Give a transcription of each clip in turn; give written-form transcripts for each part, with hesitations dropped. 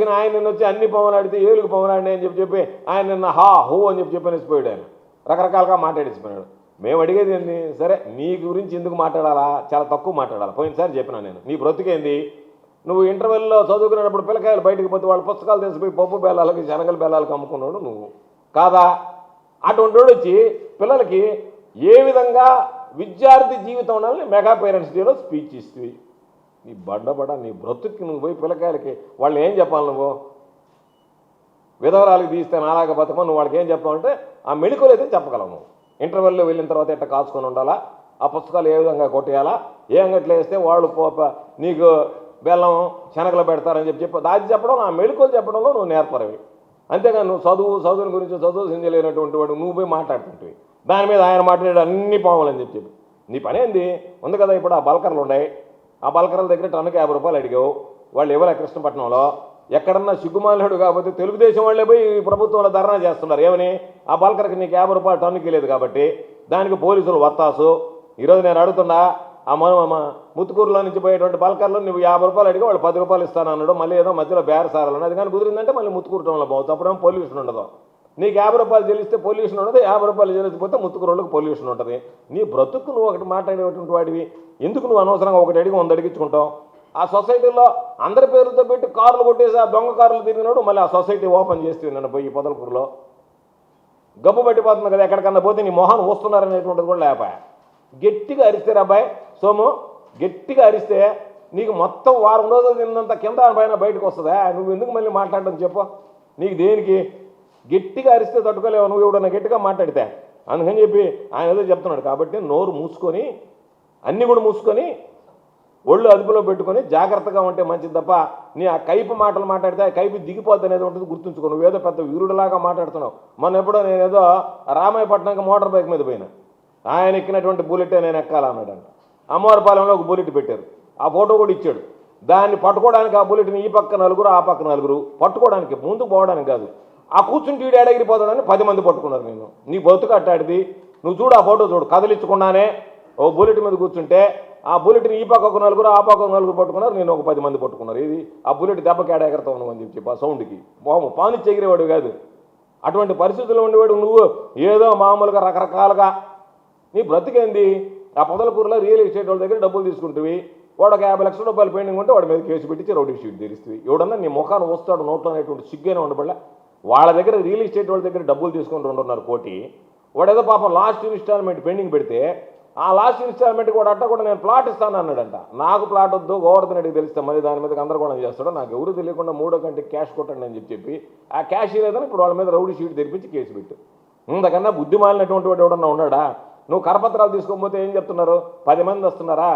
వచ్చిన ఆయన నిన్న వచ్చి అన్ని పవనాడితే ఏలుగు పవనాడిని అని చెప్పి ఆయన నిన్న హా హూ అని చెప్పనేసిపోయాడు. ఆయన రకరకాలుగా మాట్లాడేసిపోయాడు. మేము అడిగేది ఏంది, సరే నీ గురించి ఎందుకు మాట్లాడాలా, చాలా తక్కువ మాట్లాడాలి. పోయినసారి చెప్పినా నేను, నీ బ్రతుకేంది, నువ్వు ఇంటర్వెల్లో చదువుకునేటప్పుడు పిల్లకాయలు బయటకు పోతే వాళ్ళ పుస్తకాలు తెలిసిపోయి పప్పు బేలాలకి శనగల బేలాలకి అమ్ముకున్నాడు నువ్వు కాదా? అటువంటి వాడు వచ్చి పిల్లలకి ఏ విధంగా విద్యార్థి జీవితం ఉండాలని మెగా పేరెంట్స్ డేలో స్పీచ్ ఇస్తుంది. నీ బడ్డబడ నీ బ్రతుక్కి నువ్వు పోయి పిల్లకాయలకి వాళ్ళు ఏం చెప్పాలి, నువ్వు విధవరాలకి తీస్తే నాలాగ బతకమో నువ్వు వాళ్ళకి ఏం చెప్పాలంటే ఆ మెడికల్ అయితే చెప్పగలవు. నువ్వు ఇంటర్వెల్లో వెళ్ళిన తర్వాత ఎట్లా కాచుకొని ఉండాలా, ఆ పుస్తకాలు ఏ విధంగా కొట్టేయాలా, ఏ అంగట్లో వేస్తే వాళ్ళు నీకు బెల్లం శనగలు పెడతారని చెప్పి దాచి చెప్పడం, ఆ మెడికల్ చెప్పడంలో నువ్వు నేర్పరవి. అంతేగాని నువ్వు చదువుని గురించి చదువు సింజలేనటువంటి వాడు నువ్వు పోయి మాట్లాడుతుంటివి. దాని మీద ఆయన మాట్లాడే అన్ని పాములని చెప్పి నీ పని ఏంది ఉంది కదా. ఇప్పుడు ఆ బల్కర్లు ఉన్నాయి, ఆ బల్కర్ల దగ్గర టన్నుకి 50 రూపాయలు అడిగావు, వాళ్ళు ఎవరు కృష్ణపట్నంలో ఎక్కడన్నా సిగ్గుమాలినాడు కాబట్టి తెలుగుదేశం వాళ్ళే పోయి ప్రభుత్వంలో ధర్నా చేస్తున్నారు. ఏమని, ఆ బల్కర్కి నీకు 50 రూపాయలు టన్నుకి లేదు కాబట్టి దానికి పోలీసులు వత్తాసు. ఈరోజు నేను అడుగుతున్నా, ఆ ముత్తుకూరులో నుంచి పోయేటువంటి బల్కర్లో నువ్వు 50 రూపాయలు అడిగి వాళ్ళు 10 రూపాయలు ఇస్తాను అన్నాడు. మళ్ళీ ఏదో మధ్యలో బేరసారాలు అది కానీ కుదిరిందంటే మళ్ళీ ముత్తుకూరు టౌన్లో పోవచ్చు, అప్పుడేమో పొల్యూషన్ ఉండదు. నీకు 50 రూపాయలు చెల్లిస్తే పొల్యూషన్ ఉండదు, 50 రూపాయలు చెల్లిస్తే ముత్తుకూరులకు పొల్యూషన్ ఉంటుంది. నీ బ్రతుకు నువ్వు ఒకటి మాట్లాడేటువంటి వాడివి. ఎందుకు నువ్వు అనవసరంగా ఒకటి అడిగి 100 అడిగించుకుంటావు? ఆ సొసైటీలో అందరి పేర్లతో పెట్టి కార్లు కొట్టేసి ఆ దొంగ కార్లు తిరిగినాడు. మళ్ళీ ఆ సొసైటీ ఓపెన్ చేస్తే నన్ను పోయి పొదలకూరులో గబ్బు పట్టిపోతుంది కదా. ఎక్కడికన్నా పోతే నీ మొహాన్ని వస్తున్నారనేటువంటిది కూడా లేపాయా. గట్టిగా అరిస్తే అబ్బాయి సోము, గట్టిగా అరిస్తే నీకు మొత్తం వారం రోజులు తిన్నంత కింద పైన బయటకు వస్తుందా? నువ్వు ఎందుకు మళ్ళీ మాట్లాడడం చెప్పు, నీకు దేనికి? గట్టిగా అరిస్తే తట్టుకోలేవు నువ్వు, ఎవడన్నా గట్టిగా మాట్లాడితే. అందుకని చెప్పి ఆయన ఏదో చెప్తున్నాడు కాబట్టి నోరు మూసుకొని అన్నీ కూడా మూసుకొని ఒళ్ళు అదుపులో పెట్టుకొని జాగ్రత్తగా ఉంటే మంచిది తప్ప నీ ఆ కైపు మాటలు మాట్లాడితే ఆ కైపు దిగిపోద్ది అనేది ఉంటుంది. గుర్తుంచుకో, నువ్వేదో పెద్ద వీరుడిలాగా మాట్లాడుతున్నావు. మొన్న ఎప్పుడో నేనేదో రామాయపట్నంకి మోటార్ బైక్ మీద పోయినా, ఆయన ఎక్కినటువంటి బుల్లెటే నేను ఎక్కాలన్నాడంట. అమ్మవారిపాలెంలో ఒక బుల్లెట్ పెట్టారు, ఆ ఫోటో కూడా ఇచ్చాడు. దాన్ని పట్టుకోవడానికి ఆ బుల్లెట్ని ఈ పక్క నలుగురు ఆ పక్క నలుగురు పట్టుకోవడానికి, ముందుకు పోవడానికి కాదు. ఆ కూర్చుంటే ఈడు ఎడగిరిపోతాడని 10 మంది పట్టుకున్నారు. నేను నీ బతుకు అట్టాడిది. నువ్వు చూడు, ఆ ఫోటో చూడు, కదిలించకుండానే ఓ బుల్లెట్ మీద కూర్చుంటే ఆ బుల్లెట్ని ఈ పక్క ఒక నలుగురు ఆ పక్క ఒక నలుగురు పట్టుకున్నారు, నేను ఒక 10 మంది పట్టుకున్నారు. ఇది ఆ బుల్లెట్ దెబ్బకి ఎడగెడతావు నువ్వు అని చెప్పి ఆ సౌండ్కి పాని చెగిరేవాడు కాదు. అటువంటి పరిస్థితుల్లో ఉండేవాడు నువ్వు ఏదో మామూలుగా రకరకాలుగా నీ బ్రతికేంది. ఆ పొదలకూరులో రియల్ ఎస్టేట్ వాళ్ళ దగ్గర డబ్బులు తీసుకుంటువి, వాడు ఒక 50 లక్షల రూపాయలు పెండింగ్ ఉంటే వాడి మీద కేసు పెట్టించి రౌడీ షీట్ తెరిస్తుంది. ఎవడన్నా నీ ముఖాన్ని వస్తాడు నోట్లో అనేటువంటి సిగ్గైనా ఉండబడలే. వాళ్ళ దగ్గర రియల్ ఎస్టేట్ వాళ్ళ దగ్గర డబ్బులు తీసుకొని 2.5 కోటి, వాడేదో పాపం లాస్ట్ ఇన్స్టాల్మెంట్ పెండింగ్ పెడితే ఆ లాస్ట్ ఇన్స్టాల్మెంట్కి వాడు అట్ట కూడా నేను ప్లాట్ ఇస్తాను అన్నాడంట. నాకు ప్లాట్ వద్దు, గోవర్ధన్ రెడ్డికి తెలిస్తే మళ్ళీ దాని మీద గందరగోళం చేస్తాడు, నాకు ఎవరు తెలియకుండా 3వ గంటకి క్యాష్ కొట్టండి అని చెప్పి ఆ క్యాష్ లేదని ఇప్పుడు వాళ్ళ మీద రౌడీ షీట్ తెరిపించి కేసు పెట్టు. ఇంతకన్నా బుద్ధి మాలినటువంటి వాడు ఎవడన్నా ఉన్నాడా? నువ్వు కరపత్రాలు తీసుకోకపోతే ఏం చెప్తున్నారు, 10 మంది వస్తున్నారా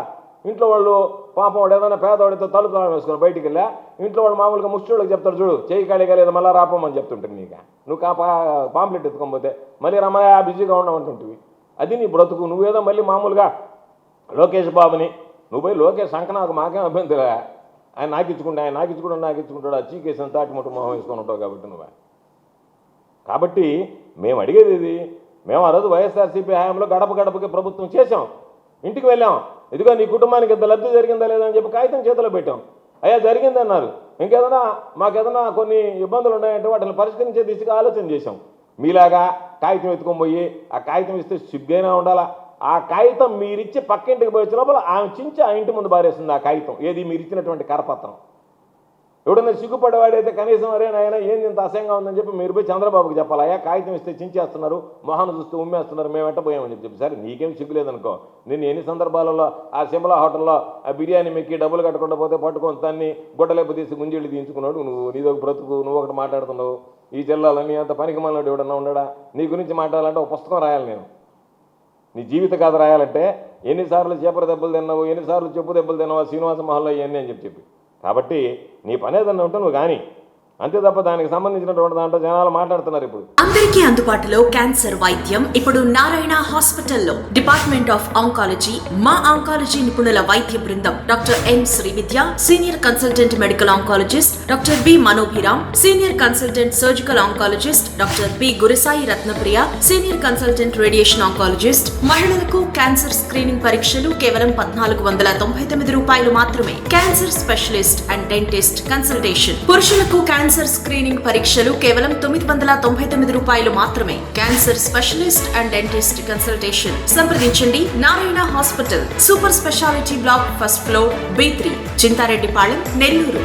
ఇంట్లో వాళ్ళు, పాపం వాడు ఏదైనా పేదవాడితో తలుపు వేసుకుని బయటికి వెళ్ళా, ఇంట్లో వాడు మామూలుగా ముష్టివాళ్ళకి చెప్తాడు, చూడు చేయి ఖాళీగా లేదా మళ్ళీ రాపమని చెప్తుంటుంది. నీకు నువ్వు పాంప్లెట్ ఎత్తుకోకపోతే మళ్ళీ రమ్మయ్య బిజీగా ఉండమంటుంటివి. అది నీ బ్రతుకు. నువ్వేదో మళ్ళీ మామూలుగా లోకేష్ బాబుని నువ్వు పోయి లోకేష్ అంక నాకు మాకేం అభ్యంతరా, ఆయన నాకు ఇచ్చుకుంటాడు ఆ చీకేసిన తాటిముట్టు మొహం వేసుకొని ఉంటావు కాబట్టి నువ్వు. కాబట్టి మేము అడిగేది ఇది, మేము ఆ రోజు వైఎస్ఆర్సీపీ హయాంలో గడప గడపకి ప్రభుత్వం చేసాం, ఇంటికి వెళ్ళాం, ఇదిగో నీ కుటుంబానికి ఇంత లబ్ధి జరిగిందా లేదా అని చెప్పి కాగితం చేతిలో పెట్టాం. అయ్యా జరిగిందన్నారు, ఇంకేదైనా మాకేదైనా కొన్ని ఇబ్బందులు ఉన్నాయంటే వాటిని పరిష్కరించే దిశగా ఆలోచన చేశాం. మీలాగా కాగితం ఎత్తుకొని పోయి ఆ కాగితం ఇస్తే సిగ్గైనా ఉండాలా. ఆ కాగితం మీరిచ్చి పక్కింటికి పోయే లోపల ఆమె చించి ఆ ఇంటి ముందు బారేస్తుంది ఆ కాగితం. ఏది మీరు ఇచ్చినటువంటి కరపత్రం. ఎవడన్నా సిగ్గుపడేవాడైతే కనీసం అరే నాయన ఏంది ఇంత అసహ్యంగా ఉందని చెప్పి మీరు పోయి చంద్రబాబుకి చెప్పాలి, అయ్యా కాగితం ఇస్తే చించేస్తున్నారు, మొహాన్ని చూస్తూ ఉమ్మేస్తున్నారు, మేము వెంట పోయామని చెప్పి. సరే నీకేం సిగ్గులేదనుకో, నేను ఎన్ని సందర్భాలలో ఆ సిమ్లా హోటల్లో ఆ బిర్యానీ మెక్కి డబ్బులు కట్టకుండా పోతే పట్టుకొని దాన్ని గుడ్డలేపు తీసి గుంజీళ్ళు తీయించుకున్నాడు నువ్వు. నీదొక బ్రతుకు, నువ్వు ఒకటి మాట్లాడుతున్నావు. ఈ జిల్లాలో నీ అంత పనికి మాలినాడు ఎవడన్నా ఉన్నాడా? నీ గురించి మాట్లాడాలంటే ఒక పుస్తకం రాయాలి నేను. నీ జీవిత కథ రాయాలంటే ఎన్నిసార్లు చేపల దెబ్బలు తిన్నావు, ఎన్నిసార్లు చెప్పు దెబ్బలు తిన్నావు శ్రీనివాస మహల్లో ఇవన్నీ అని చెప్పి. కాబట్టి నీ పని ఏదన్నా ఉంటే నువ్వు కానీ అంతే తప్ప దానికి సంబంధించినటువంటి దాంట్లో జనాలు మాట్లాడుతున్నారు. ఇప్పుడు అందరికీ అందుబాటులో క్యాన్సర్ వైద్యం ఇప్పుడు నారాయణ హాస్పిటల్లో. డిపార్ట్మెంట్ ఆఫ్ ఆంకాలజీ, మా ఆంకాలజీ నిపుణుల వైద్య బృందం doctor M Srividya, senior consultant medical oncologist doctor B Manobhiram, senior consultant surgical oncologist doctor B Gurasai Ratnapriya, senior consultant radiation oncologist. మహిళలకు క్యాన్సర్ స్క్రీనింగ్ పరీక్షలు కేవలం 1499 రూపాయలు మాత్రమే. Cancer specialist and dentist consultation. పురుషులకు క్యాన్సర్ స్క్రీనింగ్ పరీక్షలు కేవలం 999 రూపాయలు మాత్రమే. Cancer specialist and dentist consultation సంప్రదించండి. Narayana hospital, super speciality block, first floor, B3, Chintareddypalem, Nellore.